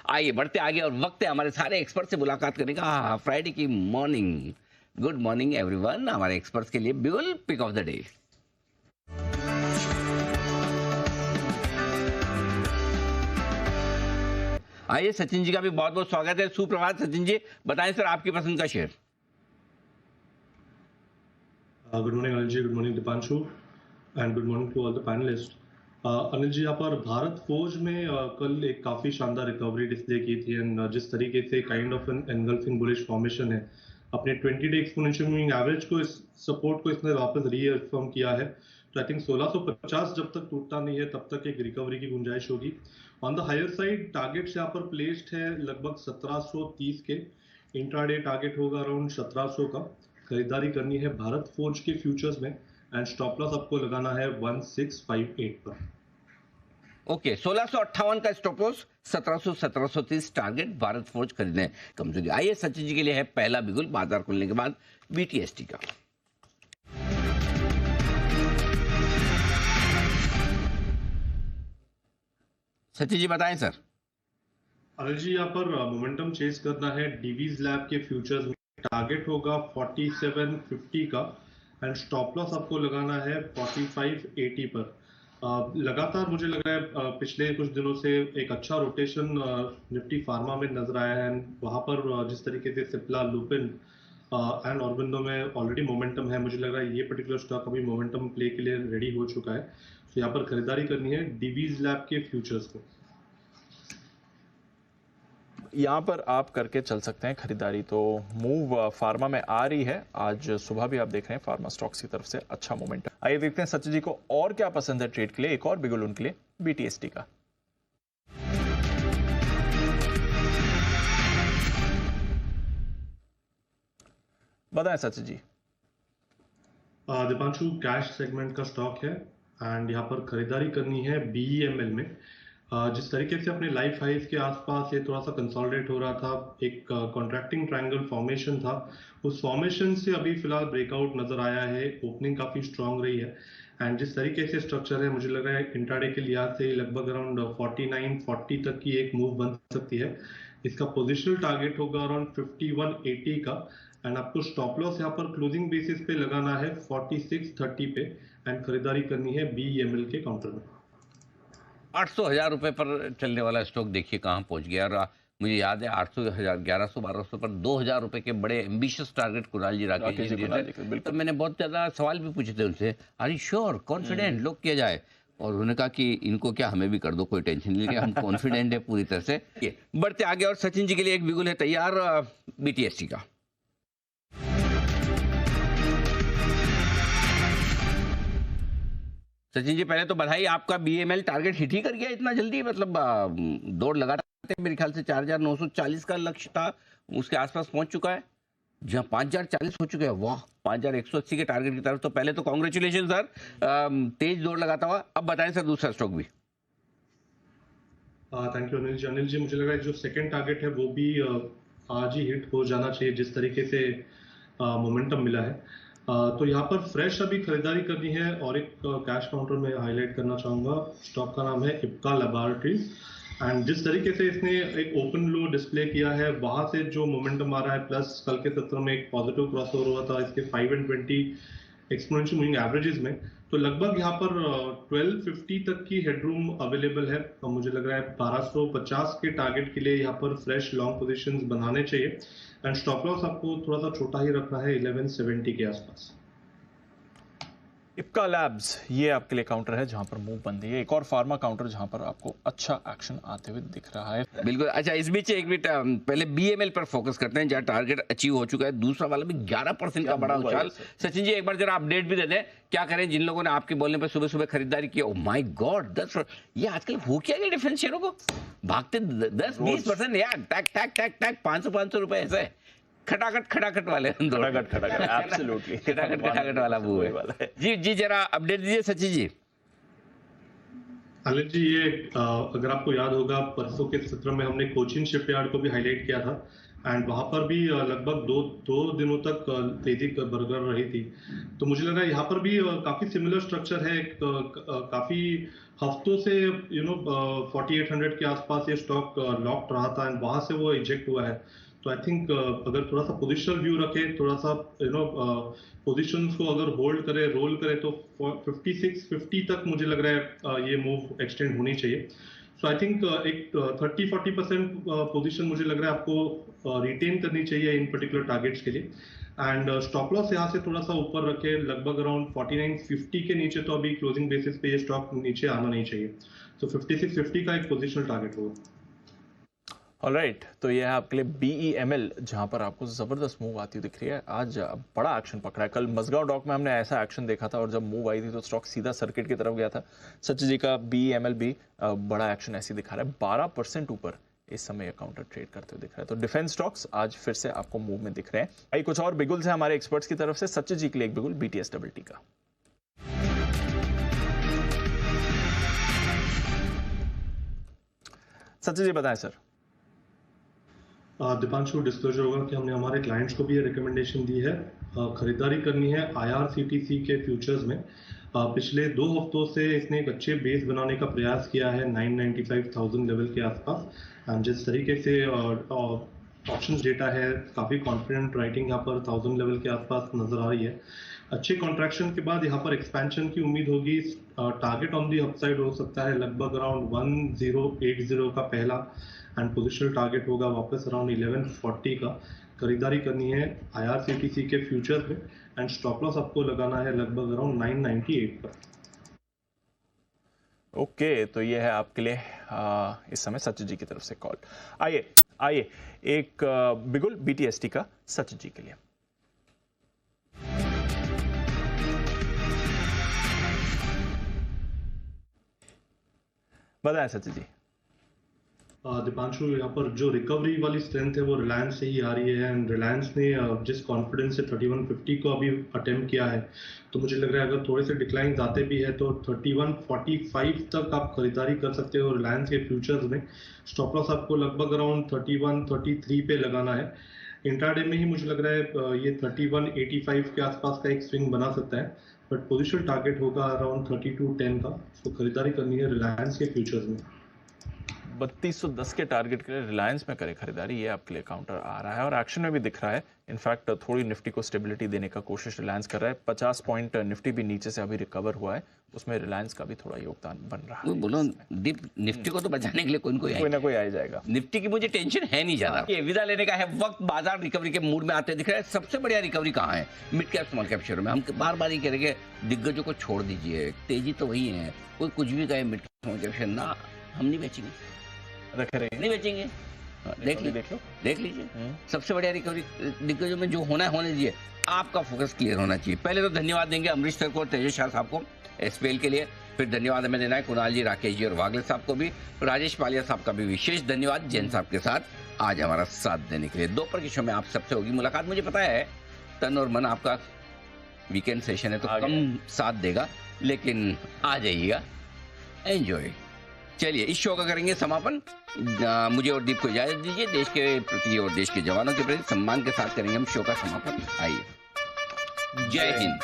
आइए बढ़ते आगे और वक्त है हमारे सारे एक्सपर्ट से मुलाकात करने का। फ्राइडे की मॉर्निंग, गुड मॉर्निंग एवरीवन। हमारे एक्सपर्ट्स के लिए बिगुल पिक ऑफ द डे। आइए सचिन जी का भी बहुत बहुत स्वागत है। सुप्रभात सचिन जी, बताएं सर आपकी पसंद का share. Good morning Anil ji, good morning Dipanshu and good morning to all the panelist. Anil ji, यहाँ पर भारत फौज में कल एक काफी शानदार रिकवरी डिस्प्ले की थी एंड जिस तरीके से kind of an engulfing bullish formation है, अपने 20 डे एक्सपोनेंशियल मूविंग एवरेज को, इस सपोर्ट को इसने वापस रीअफर्म किया है। तो आई थिंक 1650 जब तक टूटता नहीं है तब तक एक रिकवरी की गुंजाइश होगी। On the higher side targets यहाँ पर प्लेस्ड है लगभग 1730 के। इंट्राडे टारगेट होगा अराउंड 1700 का। खरीदारी करनी है भारत फोर्ज के फ्यूचर्स में एंड स्टॉप लॉस आपको लगाना है 1658 पर। ओके, 1658 का stop loss, 1730 target, Bharat forge खरीदने कमजोरी। आइए सचिन जी के लिए है पहला बिगुल बाजार खुलने के बाद बीटीएसटी का। सचिन जी बताएं सर। अनिल जी, यहाँ पर मोमेंटम चेस करना है डीवीज लैब के फ्यूचर्स में। टारगेट होगा 4750 का एंड स्टॉप लॉस आपको लगाना है 4580 पर। लगातार मुझे लग रहा है पिछले कुछ दिनों से एक अच्छा रोटेशन निफ्टी फार्मा में नजर आया है। वहां पर जिस तरीके से सिप्ला, लुपिन एंड ऑर्बिंदो में ऑलरेडी मोमेंटम है, मुझे लग रहा है ये पर्टिकुलर स्टॉक अभी मोमेंटम प्ले के लिए रेडी हो चुका है। तो यहाँ पर खरीदारी करनी है डीवीज लैब के फ्यूचर्स को। यहाँ पर आप करके चल सकते हैं खरीदारी। तो मूव फार्मा में आ रही है, आज सुबह भी आप देख रहे हैं फार्मा स्टॉक्स की तरफ से अच्छा मोमेंटम। आइए देखते हैं सचिन जी को और क्या पसंद है ट्रेड के लिए। एक और बिगुल उनके लिए बीटीएसटी का। बताएं सचिन जी। दीपांशु, कैश सेगमेंट का स्टॉक है एंड यहाँ पर खरीदारी करनी है बीईएमएल में। जिस तरीके से अपने लाइफ हाइज के आसपास ये थोड़ा सा कंसोलिडेट हो रहा था, एक कॉन्ट्रैक्टिंग ट्रायंगल फॉर्मेशन था, उस फॉर्मेशन से अभी फिलहाल ब्रेकआउट नजर आया है। ओपनिंग काफी स्ट्रांग रही है एंड जिस तरीके से स्ट्रक्चर है, मुझे लग रहा है इंट्राडे के लिहाज से लगभग अराउंड 4940 तक की एक मूव बन सकती है। इसका पोजिशनल टारगेट होगा अराउंड 5180 का एंड आपको स्टॉप लॉस यहाँ पर क्लोजिंग बेसिस पे लगाना है 4630 पे एंड खरीदारी करनी है बीईएमएल के काउंटर में। 800,000 रुपए पर चलने वाला स्टॉक देखिए कहां पहुंच गया। और मुझे याद है 800,000, 1100, 1200 पर 2,000 रुपए के बड़े एम्बिशियस टारगेट कुणाल जी राकेश जी दिए थे। तो मैंने बहुत ज्यादा सवाल भी पूछे थे उनसे, आर यू श्योर, कॉन्फिडेंट लोग किया जाए। और उन्होंने कहा कि इनको क्या, हमें भी कर दो, कोई टेंशन नहीं, हम कॉन्फिडेंट है पूरी तरह से। बढ़ते आगे और सचिन जी के लिए एक बिगुल है तैयार बीटीएसटी का। सचिन जी पहले तो बधाई, आपका बीएमएल टारगेट हिट ही कर गया इतना जल्दी। मतलब दौड़ लगाते मेरे ख्याल से 4940 का लक्ष्य था, उसके आसपास पहुंच चुका है, जहां 5040 हो चुके हैं। वाह, 5180 के टारगेट की तरफ। तो पहले तो कॉन्ग्रेचुलेशन सर, तेज दौड़ लगाता हुआ। अब बताएं सर दूसरा स्टॉक भी। Thank you Anil ji. अनिल जी, मुझे लग रहा है जो सेकंड टारगेट है वो भी आज ही हिट हो जाना चाहिए, जिस तरीके से मोमेंटम मिला है। तो यहाँ पर फ्रेश अभी खरीदारी करनी है और एक कैश काउंटर में हाईलाइट करना चाहूंगा। स्टॉक का नाम है इप्का लैबोरेटरीज एंड जिस तरीके से इसने एक ओपन लो डिस्प्ले किया है, वहां से जो मोमेंटम आ रहा है, प्लस कल के सत्र में एक पॉजिटिव क्रॉसओवर हुआ था इसके 5 and 20 एक्सपोनेंशियल मूविंग एवरेजेस में। तो लगभग यहाँ पर 1250 तक की हेडरूम अवेलेबल है। तो मुझे लग रहा है 1250 के टारगेट के लिए यहाँ पर फ्रेश लॉन्ग पोजीशंस बनाने चाहिए एंड स्टॉप लॉस आपको थोड़ा सा छोटा ही रखना है 1170 के आसपास। इप्का लैब्स ये आपके लिए काउंटर है जहां पर मूव बन रही है। एक और फार्मा काउंटर जहां पर आपको अच्छा एक्शन आते हुए दिख रहा है। बिल्कुल। अच्छा, इस बीच एक मिनट पहले बीएमएल पर फोकस करते हैं जहां टारगेट अचीव हो चुका है। दूसरा वाला भी 11% का बड़ा उछाल। सचिन जी एक बार जरा अपडेट भी दे दें, क्या करें जिन लोगों ने आपके बोलने पर सुबह सुबह खरीदारी की। Oh my God, 10। ये आजकल हो क्या गया डिफेंस शेयरों को, भागते 10-20% यार, टैक टैक टैक टैक 500 रुपए ऐसे खटाखट वाले एब्सोल्युटली खटाखट वाला वो है। जी जरा अपडेट दीजिए सचिन जी। अनिल जी, ये अगर आपको याद होगा, परसों के सत्र में हमने कोचिन शिपयार्ड को भी हाईलाइट किया था एंड वहां पर भी लगभग दो दिनों तक तेजी बरकरार रही थी। तो मुझे लगा यहाँ पर भी काफी सिमिलर स्ट्रक्चर है, काफी हफ्तों से 4800 के आसपास ये स्टॉक लॉक्ड रहा था एंड वहां से वो इजेक्ट हुआ है। तो आई थिंक अगर थोड़ा सा पोजिशनल व्यू रखे, थोड़ा सा पोजीशंस को अगर होल्ड करे, रोल करे, तो 5650 तक मुझे लग रहा है ये मूव एक्सटेंड होनी चाहिए। सो आई थिंक एक 30-40% पोजीशन मुझे लग रहा है आपको रिटेन करनी चाहिए इन पर्टिकुलर टारगेट्स के लिए। एंड स्टॉप लॉस यहाँ से थोड़ा सा ऊपर रखे, लगभग अराउंड 4950 के नीचे तो अभी क्लोजिंग बेसिस पे ये स्टॉक नीचे आना नहीं चाहिए। तो 5650 का एक पोजिशनल टारगेट होगा। ऑलराइट, तो ये है आपके लिए BEML, जहां पर आपको जबरदस्त मूव आती दिख रही है। आज बड़ा एक्शन पकड़ा है। कल मजगांव डॉक में हमने ऐसा एक्शन देखा था और जब मूव आई थी तो स्टॉक सीधा सर्किट की तरफ गया था। सचिन जी का BEML भी बड़ा एक्शन ऐसे दिखा रहा है, 12% ऊपर इस समय काउंटर ट्रेड करते हुए दिख रहा है। तो डिफेंस स्टॉक्स आज फिर से आपको मूव में दिख रहे हैं। आई कुछ और बिगुल्स हैं हमारे एक्सपर्ट्स की तरफ से। सचिन जी के लिए एक बिगुल BTST का। सचिन जी बताएं सर। दीपांशु, डिस्क्लोजर होगा कि हमने हमारे क्लाइंट्स को भी ये रिकमेंडेशन दी है, खरीदारी करनी है IRCTC के फ्यूचर्स में। पिछले 2 हफ्तों से इसने एक अच्छे बेस बनाने का प्रयास किया है 995,000 लेवल के आसपास। जिस तरीके से ऑप्शंस डेटा है, काफ़ी कॉन्फिडेंट राइटिंग यहाँ पर 1000 लेवल के आसपास नजर आ रही है। अच्छे कॉन्ट्रैक्शन के बाद यहाँ पर एक्सपेंशन की उम्मीद होगी। टारगेट ऑन दी अपसाइड हो सकता है लगभग अराउंड 1080 का पहला, एंड पोजिशनल टारगेट होगा वापस अराउंड 1140 का। खरीदारी करनी है IRCTC के फ्यूचर पे एंड स्टॉप लॉस आपको लगाना है लगभग अराउंड 998 पर। ओके, तो ये है आपके लिए इस समय सचिन जी की तरफ से कॉल। आइए एक बिगुल BTST का सचिन जी के लिए। बताएं सचिन जी। दीपांशु, यहाँ पर जो रिकवरी वाली स्ट्रेंथ है वो रिलायंस से ही आ रही है एंड रिलायंस ने जिस कॉन्फिडेंस से 3150 को अभी अटेम्प्ट किया है, तो मुझे लग रहा है अगर थोड़े से डिक्लाइन आते भी है तो 3145 तक आप खरीदारी कर सकते हो रिलायंस के फ्यूचर्स में। स्टॉप लॉस आपको लगभग अराउंड 3133 पे लगाना है। इंट्राडे में ही मुझे लग रहा है ये 3185 के आसपास का एक स्विंग बना सकता है, बट पोजिशनल टारगेट होगा अराउंड 3210 का। तो खरीदारी करनी है रिलायंस के फ्यूचर्स में। 3210 के टारगेट के लिए रिलायंस में करे खरीदारी, ये आपके लिए काउंटर आ रहा है और एक्शन में भी दिख रहा है। इनफैक्ट थोड़ी निफ्टी को स्टेबिलिटी देने का कोशिश रिलायंस कर रहा है। 50 पॉइंट निफ्टी भी नीचे से अभी रिकवर हुआ है, उसमें रिलायंस का भी थोड़ा योगदान बन रहा है। बोलो निफ्टी को तो बचाने के लिए कोई ना कोई आ जाएगा। निफ्टी की मुझे टेंशन है नहीं ज्यादा। ये विदा लेने का है वक्त, बाजार रिकवरी के मूड में आते दिख रहा है। सबसे बढ़िया रिकवरी कहाँ है? Mid cap small cap share में। हम बार बार ही कह रहे हैं दिग्गजों को छोड़ दीजिए, तेजी तो वही है। कोई कुछ भी कहे mid cap small cap share ना, हम नहीं बेचेंगे, नहीं बेचेंगे। देख लीजिए सबसे बढ़िया रिकवरी दिग्गजों में जो होना है होने दीजिए। आपका फोकस क्लियर होना चाहिए। पहले तो धन्यवाद देंगे अमरीश सर को और तेजस शाह साहब को SPL के लिए। फिर धन्यवाद हमें देना है कुणाल जी, राकेश जी और वागले साहब को भी। राजेश पालिया साहब का भी विशेष धन्यवाद जैन साहब के साथ आज हमारा साथ देने के लिए। दोपहर के शो में आप सबसे होगी मुलाकात। मुझे पता है तन और मन आपका वीकेंड सेशन है तो कम साथ देगा, लेकिन आ जाइएगा, एंजॉय। चलिए इस शो का करेंगे समापन। मुझे और दीप को इजाजत दीजिए। देश के प्रति और देश के जवानों के प्रति सम्मान के साथ करेंगे हम शो का समापन। आइए, जय हिंद।